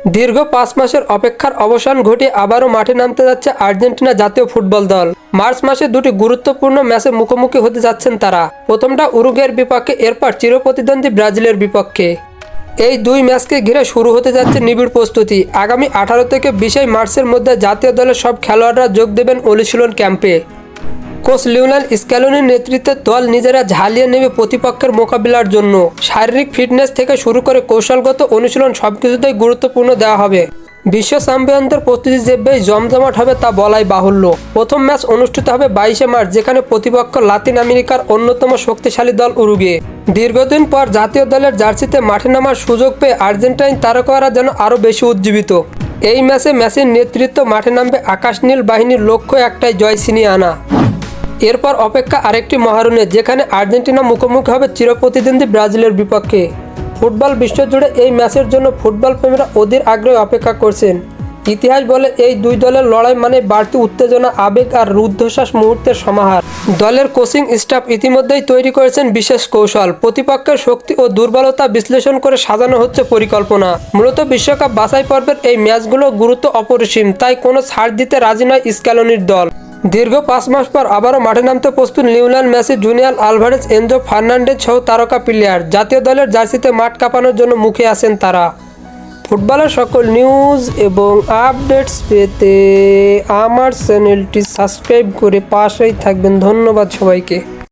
দীর্ঘ ৫ মাসের অপেক্ষার অবসান ঘটিয়ে আবারও মাঠে নামতে যাচ্ছে আর্জেন্টিনা জাতীয় ফুটবল দল। মার্চ মাসে দুটি গুরুত্বপূর্ণ ম্যাচে মুখোমুখি হতে যাচ্ছেন তারা। প্রথমটা উরুগুয়ের বিপক্ষে, এরপর চিরপ্রতিদ্বন্দ্বী ব্রাজিলের বিপক্ষে। এই দুই ম্যাচকে ঘিরে শুরু হতে যাচ্ছে নিবিড় প্রস্তুতি। আগামী ১৮ থেকে ২০ মার্চের মধ্যে জাতীয় দলের সব খেলোয়াড়রা যোগ দেবেন অনুশীলন ক্যাম্পে। কোচ লিওনেল স্ক্যালোনির নেতৃত্বে দল নিজেরা ঝালিয়ে নেবে প্রতিপক্ষের মোকাবিলার জন্য। শারীরিক ফিটনেস থেকে শুরু করে কৌশলগত অনুশীলন সবকিছুতেই গুরুত্বপূর্ণ দেওয়া হবে। বিশ্ব চ্যাম্পিয়নদের প্রস্তুতি যে বেশ জমজমাট হবে তা বলাই বাহুল্য। প্রথম ম্যাচ অনুষ্ঠিত হবে ২২ মার্চ, যেখানে প্রতিপক্ষ লাতিন আমেরিকার অন্যতম শক্তিশালী দল উরুগুয়ে। দীর্ঘদিন পর জাতীয় দলের জার্সিতে মাঠে নামার সুযোগ পেয়ে আর্জেন্টাইন তারকারা যেন আরও বেশি উজ্জীবিত। এই ম্যাচে মেসির নেতৃত্ব মাঠে নামবে আকাশ নীল বাহিনীর, লক্ষ্য একটাই, জয় ছিনিয়ে আনা। এরপর অপেক্ষা আরেকটি মহারণের, যেখানে আর্জেন্টিনা মুখোমুখি হবে চিরপ্রতিদ্বন্দ্বী ব্রাজিলের বিপক্ষে। ফুটবল বিশ্বজুড়ে এই ম্যাচের জন্য ফুটবল প্রেমীরা অধীর আগ্রহে অপেক্ষা করছেন। ইতিহাস বলে এই দুই দলের লড়াই মানে বাড়তি উত্তেজনা, আবেগ আর রুদ্ধশ্বাস মুহূর্তের সমাহার। দলের কোচিং স্টাফ ইতিমধ্যেই তৈরি করেছেন বিশেষ কৌশল। প্রতিপক্ষের শক্তি ও দুর্বলতা বিশ্লেষণ করে সাজানো হচ্ছে পরিকল্পনা। মূলত বিশ্বকাপ বাছাই পর্বের এই ম্যাচগুলোর গুরুত্ব অপরিসীম, তাই কোনো ছাড় দিতে রাজি নয় স্ক্যালোনির দল। দীর্ঘ ৫ মাস পর আবারও মাঠে নামতে প্রস্তুত Lionel Messi, junior Alvarez, Enzo Fernandez সহ তারকা প্লেয়ার। জাতীয় দলের জার্সিতে মাঠ কাঁপানোর জন্য মুখে আছেন তারা। ফুটবলের সকল নিউজ এবং আপডেটস পেতে আমার চ্যানেলটি সাবস্ক্রাইব করে পাশেই থাকবেন। ধন্যবাদ সবাইকে।